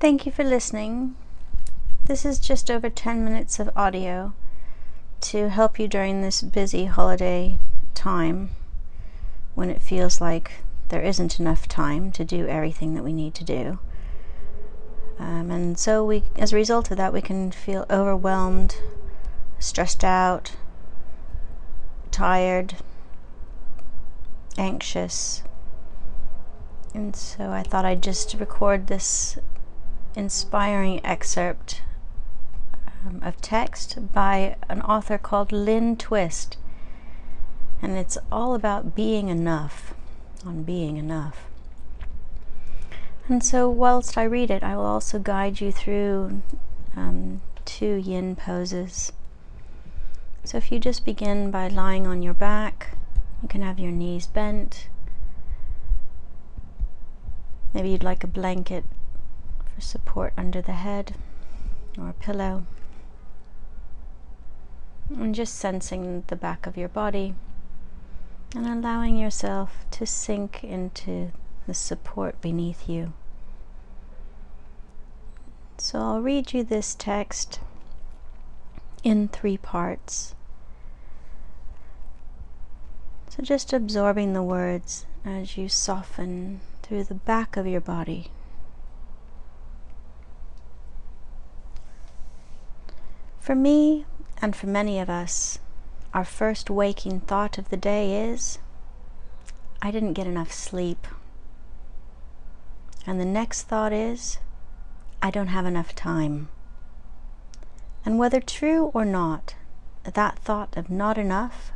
Thank you for listening. This is just over 10 minutes of audio to help you during this busy holiday time when it feels like there isn't enough time to do everything that we need to do. And so as a result of that, we can feel overwhelmed, stressed out, tired, anxious. And so I thought I'd just record this inspiring excerpt of text by an author called Lynne Twist. And it's all about being enough, on being enough. And so whilst I read it, I will also guide you through 2 yin poses. So if you just begin by lying on your back, you can have your knees bent. Maybe you'd like a blanket for support under the head or a pillow. And just sensing the back of your body and allowing yourself to sink into the support beneath you. So I'll read you this text in 3 parts. So just absorbing the words as you soften through the back of your body. For me, and for many of us, our first waking thought of the day is, I didn't get enough sleep. And the next thought is, I don't have enough time. And whether true or not, that thought of not enough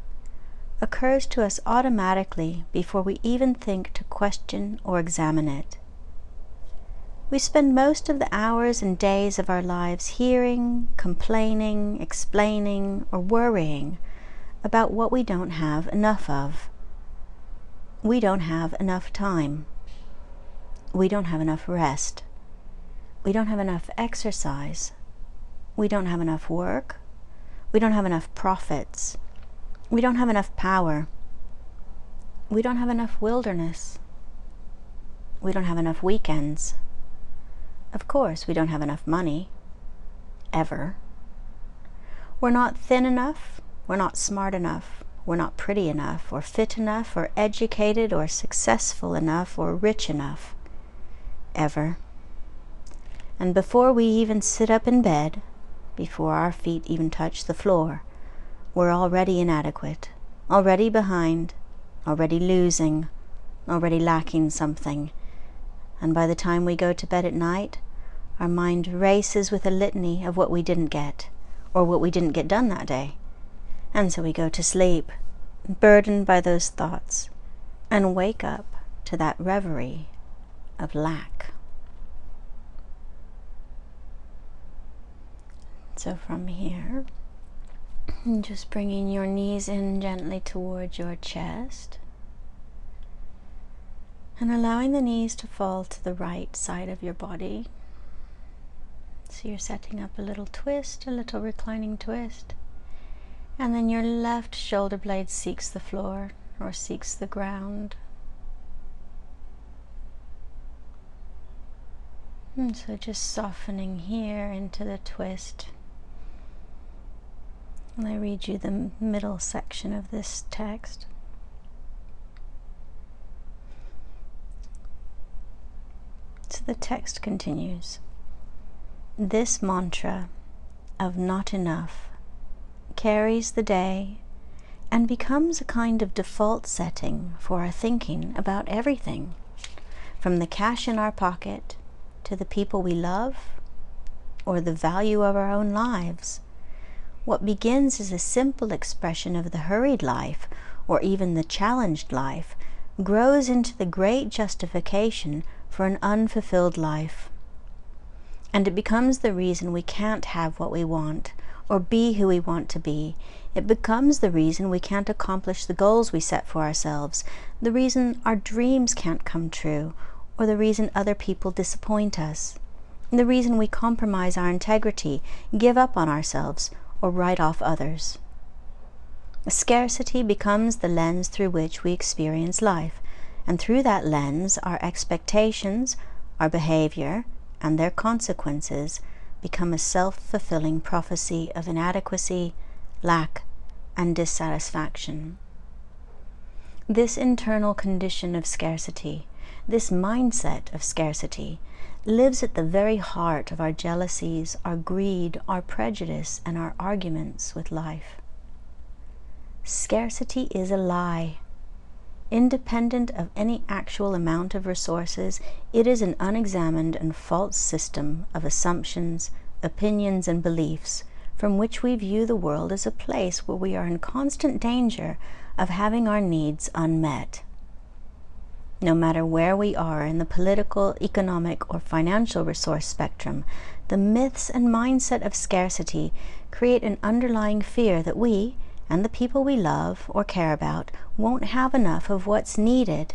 occurs to us automatically before we even think to question or examine it. We spend most of the hours and days of our lives hearing, complaining, explaining, or worrying about what we don't have enough of. We don't have enough time. We don't have enough rest. We don't have enough exercise. We don't have enough work. We don't have enough profits. We don't have enough power. We don't have enough wilderness. We don't have enough weekends. Of course, we don't have enough money. Ever. We're not thin enough. We're not smart enough. We're not pretty enough, or fit enough, or educated, or successful enough, or rich enough. Ever. And before we even sit up in bed, before our feet even touch the floor, we're already inadequate, already behind, already losing, already lacking something. And by the time we go to bed at night, our mind races with a litany of what we didn't get, or what we didn't get done that day. And so we go to sleep, burdened by those thoughts, and wake up to that reverie of lack. So from here, just bringing your knees in gently towards your chest, and allowing the knees to fall to the right side of your body. So you're setting up a little twist, a little reclining twist. And then your left shoulder blade seeks the floor or seeks the ground. And so just softening here into the twist. And I read you the middle section of this text. So the text continues. This mantra of not enough carries the day and becomes a kind of default setting for our thinking about everything, from the cash in our pocket to the people we love or the value of our own lives. What begins as a simple expression of the hurried life or even the challenged life grows into the great justification for an unfulfilled life. And it becomes the reason we can't have what we want or be who we want to be. It becomes the reason we can't accomplish the goals we set for ourselves, the reason our dreams can't come true, or the reason other people disappoint us, the reason we compromise our integrity, give up on ourselves, or write off others. Scarcity becomes the lens through which we experience life, and through that lens our expectations, our behavior, and their consequences become a self-fulfilling prophecy of inadequacy, lack, and dissatisfaction. This internal condition of scarcity, this mindset of scarcity, lives at the very heart of our jealousies, our greed, our prejudice, and our arguments with life. Scarcity is a lie. Independent of any actual amount of resources, it is an unexamined and false system of assumptions, opinions, and beliefs from which we view the world as a place where we are in constant danger of having our needs unmet. No matter where we are in the political, economic, or financial resource spectrum, the myths and mindset of scarcity create an underlying fear that we, and the people we love or care about, won't have enough of what's needed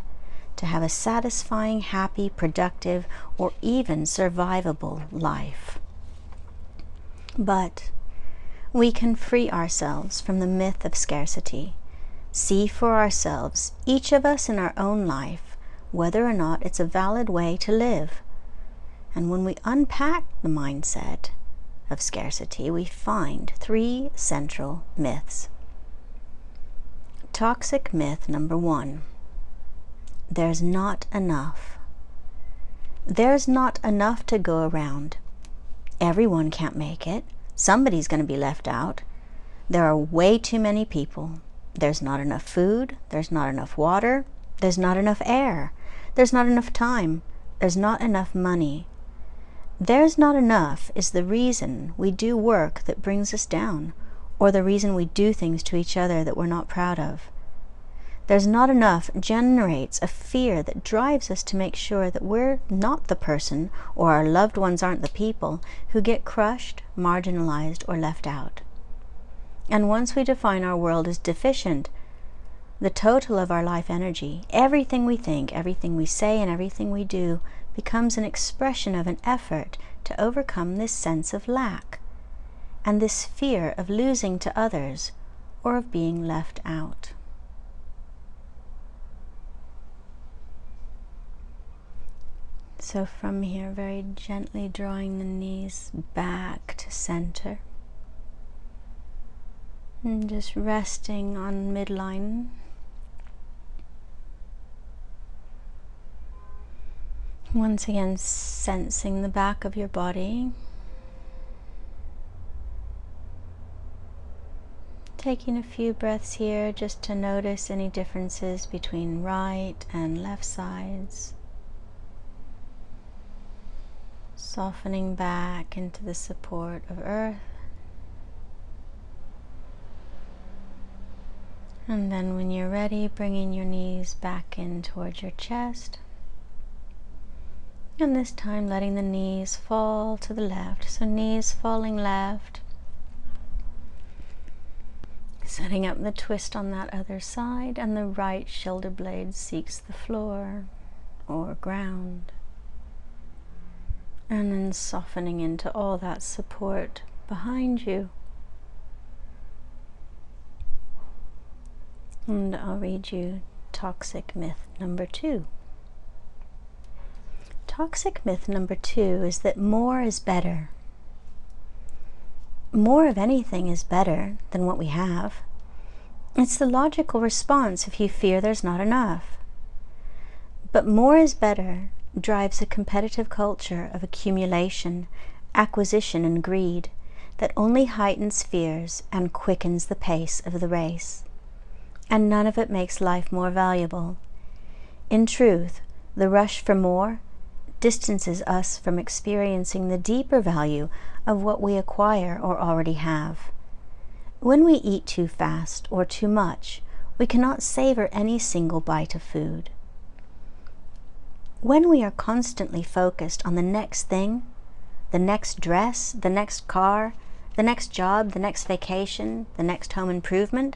to have a satisfying, happy, productive, or even survivable life. But we can free ourselves from the myth of scarcity, see for ourselves, each of us in our own life, whether or not it's a valid way to live. And when we unpack the mindset of scarcity, we find 3 central myths. Toxic myth number 1. There's not enough. There's not enough to go around. Everyone can't make it. Somebody's going to be left out. There are way too many people. There's not enough food. There's not enough water. There's not enough air. There's not enough time. There's not enough money. There's not enough is the reason we do work that brings us down, or the reason we do things to each other that we're not proud of. There's not enough generates a fear that drives us to make sure that we're not the person, or our loved ones aren't the people, who get crushed, marginalized, or left out. And once we define our world as deficient, the total of our life energy, everything we think, everything we say, and everything we do becomes an expression of an effort to overcome this sense of lack and this fear of losing to others or of being left out. So from here, very gently drawing the knees back to center and just resting on midline. Once again, sensing the back of your body. Taking a few breaths here just to notice any differences between right and left sides. Softening back into the support of earth. And then when you're ready, bringing your knees back in towards your chest. And this time letting the knees fall to the left. So knees falling left. Setting up the twist on that other side, and the right shoulder blade seeks the floor or ground. And then softening into all that support behind you. And I'll read you toxic myth number 2. Toxic myth number 2 is that more is better. More of anything is better than what we have. It's the logical response if you fear there's not enough. But more is better drives a competitive culture of accumulation, acquisition, and greed that only heightens fears and quickens the pace of the race. And none of it makes life more valuable. In truth, the rush for more distances us from experiencing the deeper value of what we acquire or already have. When we eat too fast or too much, we cannot savor any single bite of food. When we are constantly focused on the next thing, the next dress, the next car, the next job, the next vacation, the next home improvement,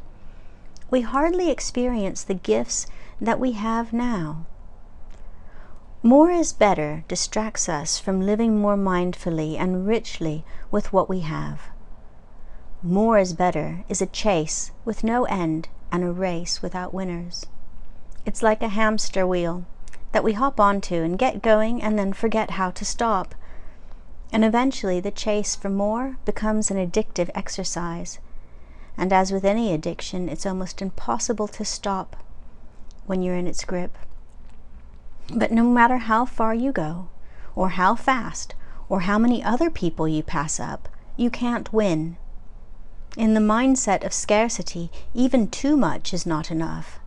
we hardly experience the gifts that we have now. More is better distracts us from living more mindfully and richly with what we have. More is better is a chase with no end and a race without winners. It's like a hamster wheel that we hop onto and get going and then forget how to stop And eventually the chase for more becomes an addictive exercise. And as with any addiction, it's almost impossible to stop when you're in its grip. But no matter how far you go, or how fast, or how many other people you pass up, you can't win. In the mindset of scarcity, even too much is not enough.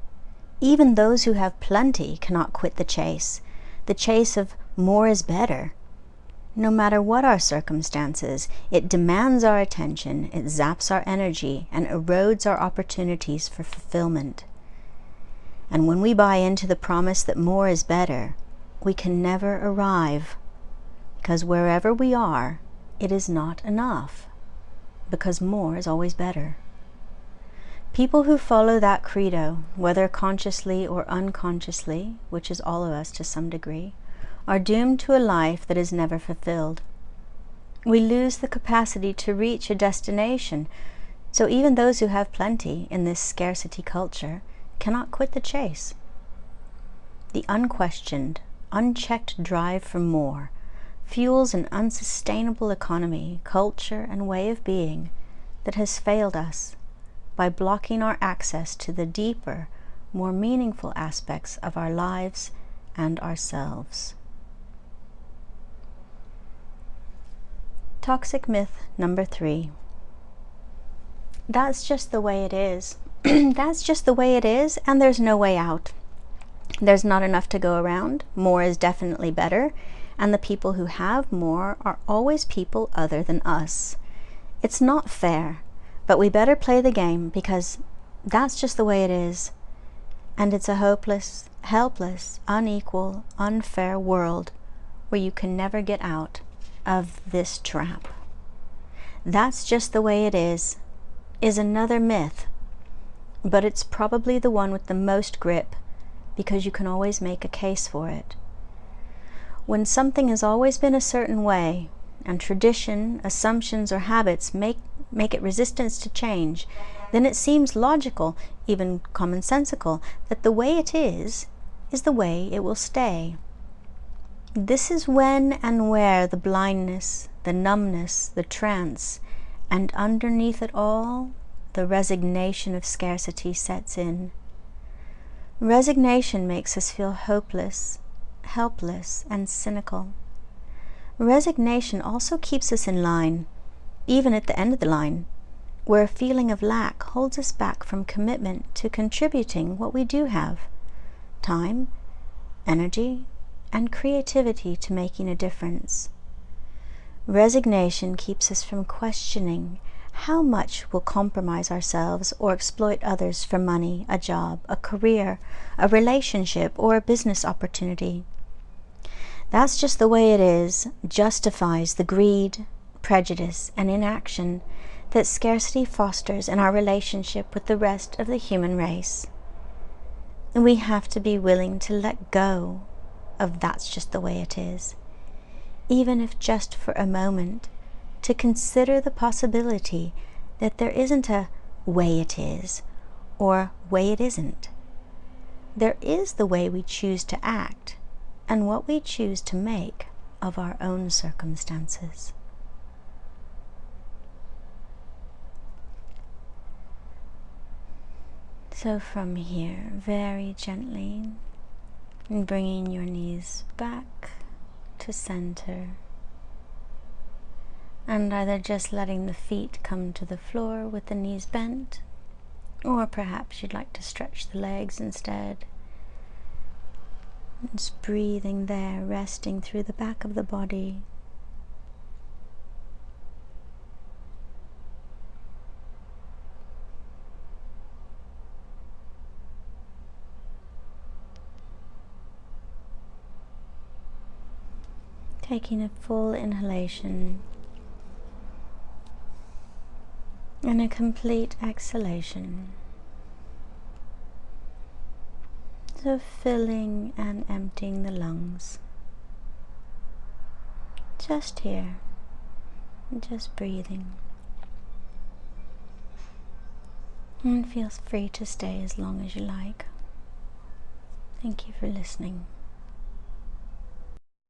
Even those who have plenty cannot quit the chase of more is better. No matter what our circumstances, it demands our attention, it zaps our energy, and erodes our opportunities for fulfillment. And when we buy into the promise that more is better, we can never arrive, because wherever we are, it is not enough, because more is always better. People who follow that credo, whether consciously or unconsciously, which is all of us to some degree, are doomed to a life that is never fulfilled. We lose the capacity to reach a destination, so even those who have plenty in this scarcity culture cannot quit the chase. The unquestioned, unchecked drive for more fuels an unsustainable economy, culture, and way of being that has failed us by blocking our access to the deeper, more meaningful aspects of our lives and ourselves. Toxic myth number 3. That's just the way it is. That's just the way it is, and there's no way out. There's not enough to go around. More is definitely better, and the people who have more are always people other than us. It's not fair, but we better play the game because that's just the way it is. And it's a hopeless, helpless, unequal, unfair world where you can never get out of this trap. That's just the way it is another myth, but it's probably the one with the most grip because you can always make a case for it. When something has always been a certain way, and tradition, assumptions, or habits make it resistant to change, then it seems logical, even commonsensical, that the way it is the way it will stay. This is when and where the blindness, the numbness, the trance, and underneath it all, the resignation of scarcity sets in. Resignation makes us feel hopeless, helpless, and cynical. Resignation also keeps us in line, even at the end of the line, where a feeling of lack holds us back from commitment to contributing what we do have: time, energy, and creativity to making a difference. Resignation keeps us from questioning how much we'll compromise ourselves or exploit others for money, a job, a career, a relationship, or a business opportunity. That's just the way it is justifies the greed, prejudice, and inaction that scarcity fosters in our relationship with the rest of the human race. And we have to be willing to let go of that's just the way it is, even if just for a moment, to consider the possibility that there isn't a way it is or way it isn't. There is the way we choose to act and what we choose to make of our own circumstances. So from here, very gently, bringing your knees back to center, and either just letting the feet come to the floor with the knees bent, or perhaps you'd like to stretch the legs instead. Just breathing there, resting through the back of the body. Taking a full inhalation and a complete exhalation. So filling and emptying the lungs. Just here, just breathing. And feel free to stay as long as you like. Thank you for listening.